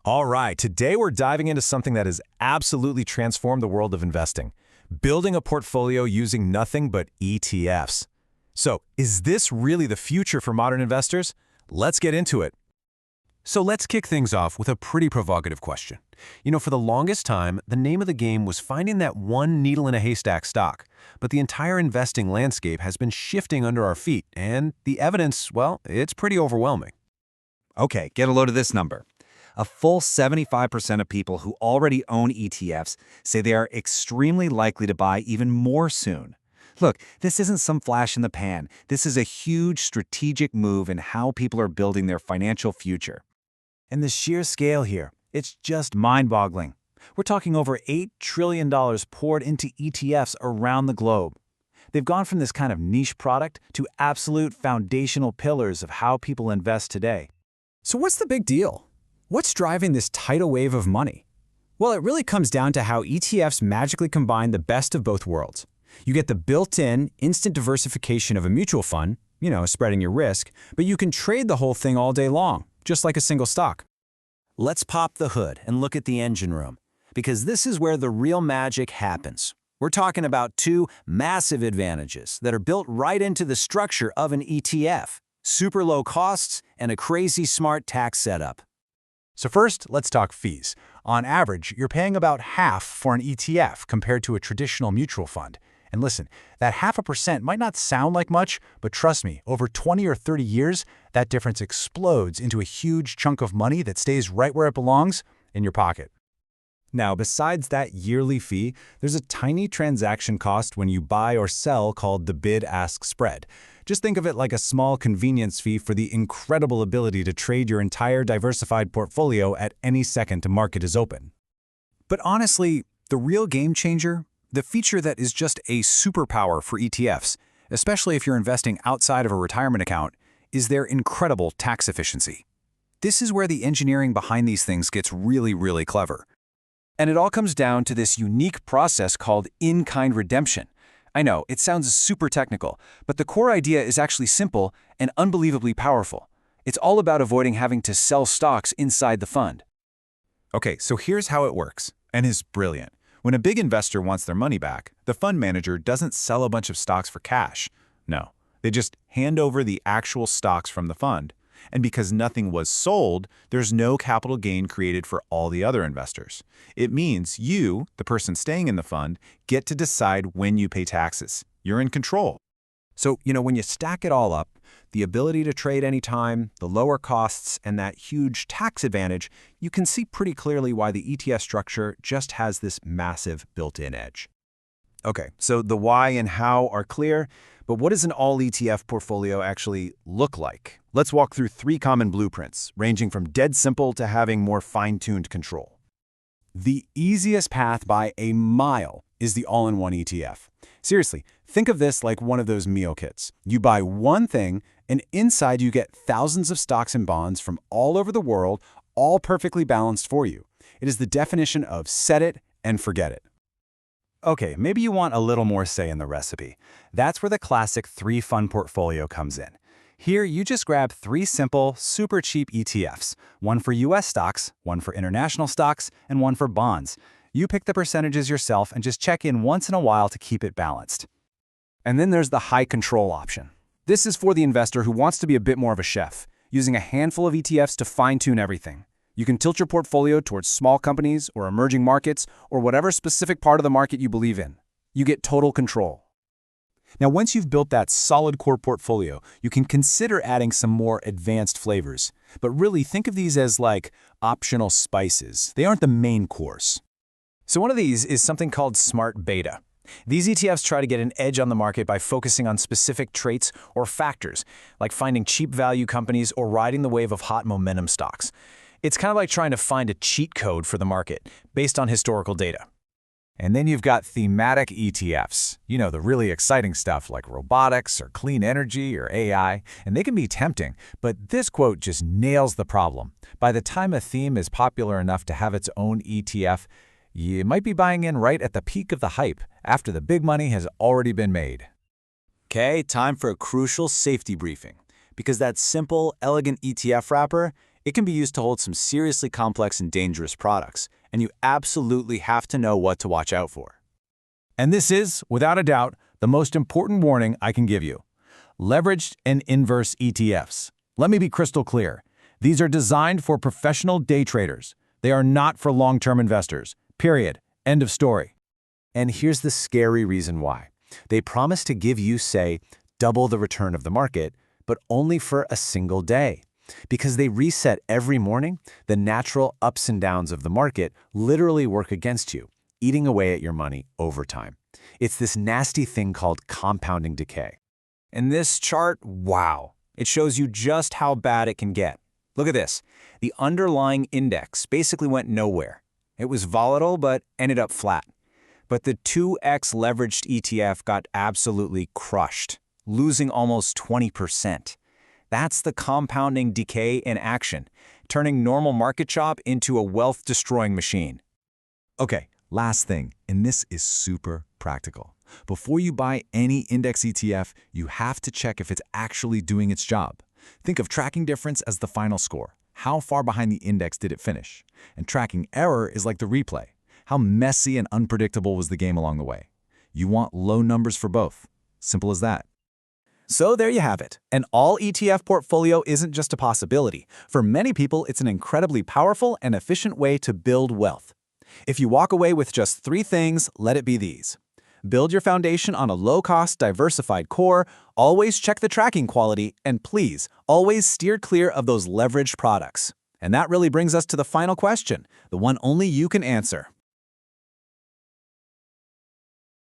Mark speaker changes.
Speaker 1: All right, today we're diving into something that has absolutely transformed the world of investing, building a portfolio using nothing but ETFs. So, is this really the future for modern investors? Let's get into it. So let's kick things off with a pretty provocative question. For the longest time, the name of the game was finding that one needle in a haystack stock, but the entire investing landscape has been shifting under our feet, and the evidence, well, it's pretty overwhelming.
Speaker 2: Okay, get a load of this number. A full 75% of people who already own ETFs say they are extremely likely to buy even more soon. Look, this isn't some flash in the pan. This is a huge strategic move in how people are building their financial future.
Speaker 3: And the sheer scale here, it's just mind-boggling. We're talking over $8 trillion poured into ETFs around the globe. They've gone from this kind of niche product to absolute foundational pillars of how people invest today.
Speaker 4: So what's the big deal? What's driving this tidal wave of money? Well, it really comes down to how ETFs magically combine the best of both worlds. You get the built-in, instant diversification of a mutual fund, spreading your risk, but you can trade the whole thing all day long, just like a single stock.
Speaker 3: Let's pop the hood and look at the engine room, because this is where the real magic happens. We're talking about two massive advantages that are built right into the structure of an ETF: super low costs and a crazy smart tax setup.
Speaker 5: So first, let's talk fees. On average, you're paying about half for an ETF compared to a traditional mutual fund. And listen, that 0.5% might not sound like much, but trust me, over 20 or 30 years, that difference explodes into a huge chunk of money that stays right where it belongs, in your pocket.
Speaker 1: Now, besides that yearly fee, there's a tiny transaction cost when you buy or sell called the bid-ask spread. Just think of it like a small convenience fee for the incredible ability to trade your entire diversified portfolio at any second the market is open.
Speaker 4: But honestly, the real game changer, the feature that is just a superpower for ETFs, especially if you're investing outside of a retirement account, is their incredible tax efficiency. This is where the engineering behind these things gets really, really clever. And it all comes down to this unique process called in-kind redemption. I know, it sounds super technical, but the core idea is actually simple and unbelievably powerful. It's all about avoiding having to sell stocks inside the fund.
Speaker 6: Okay, so here's how it works, and it's brilliant. When a big investor wants their money back, the fund manager doesn't sell a bunch of stocks for cash. No, they just hand over the actual stocks from the fund. And because nothing was sold, there's no capital gain created for all the other investors. It means you, the person staying in the fund, get to decide when you pay taxes. You're in control.
Speaker 1: So, when you stack it all up, the ability to trade anytime, the lower costs, and that huge tax advantage, you can see pretty clearly why the ETF structure just has this massive built-in edge. Okay, so the why and how are clear, but what does an all-ETF portfolio actually look like? Let's walk through 3 common blueprints, ranging from dead simple to having more fine-tuned control. The easiest path by a mile is the all-in-one ETF. Seriously, think of this like one of those meal kits. You buy one thing, and inside you get thousands of stocks and bonds from all over the world, all perfectly balanced for you. It is the definition of set it and forget it. Okay, maybe you want a little more say in the recipe. That's where the classic 3-fund portfolio comes in. Here, you just grab 3 simple, super cheap ETFs, one for US stocks, one for international stocks, and one for bonds. You pick the percentages yourself and just check in once in a while to keep it balanced. And then there's the high control option. This is for the investor who wants to be a bit more of a chef, using a handful of ETFs to fine-tune everything. You can tilt your portfolio towards small companies or emerging markets or whatever specific part of the market you believe in. You get total control. Now, once you've built that solid core portfolio, you can consider adding some more advanced flavors. But really, think of these as like optional spices. They aren't the main course. So one of these is something called smart beta. These ETFs try to get an edge on the market by focusing on specific traits or factors, like finding cheap value companies or riding the wave of hot momentum stocks. It's kind of like trying to find a cheat code for the market based on historical data. And then you've got thematic ETFs, the really exciting stuff like robotics or clean energy or AI, and they can be tempting, but this quote just nails the problem. By the time a theme is popular enough to have its own ETF, you might be buying in right at the peak of the hype, after the big money has already been made. Okay, time for a crucial safety briefing, because that simple, elegant ETF wrapper,
Speaker 3: It can be used to hold some seriously complex and dangerous products, and you absolutely have to know what to watch out for.
Speaker 6: And this is, without a doubt, the most important warning I can give you. Leveraged and inverse ETFs. Let me be crystal clear. These are designed for professional day traders. They are not for long-term investors. Period. End of story.
Speaker 3: And here's the scary reason why. They promise to give you, say, double the return of the market, but only for a single day. Because they reset every morning, the natural ups and downs of the market literally work against you, eating away at your money over time. It's this nasty thing called compounding decay. And this chart, wow, it shows you just how bad it can get. Look at this. The underlying index basically went nowhere. It was volatile, but ended up flat. But the 2X leveraged ETF got absolutely crushed, losing almost 20%. That's the compounding decay in action, turning normal market chop into a wealth-destroying machine.
Speaker 6: Okay, last thing, and this is super practical. Before you buy any index ETF, you have to check if it's actually doing its job. Think of tracking difference as the final score. How far behind the index did it finish? And tracking error is like the replay. How messy and unpredictable was the game along the way? You want low numbers for both. Simple as that.
Speaker 3: So there you have it. An all-ETF portfolio isn't just a possibility. For many people, it's an incredibly powerful and efficient way to build wealth. If you walk away with just 3 things, let it be these. Build your foundation on a low-cost, diversified core, always check the tracking quality, and please, always steer clear of those leveraged products. And that really brings us to the final question, the one only you can answer.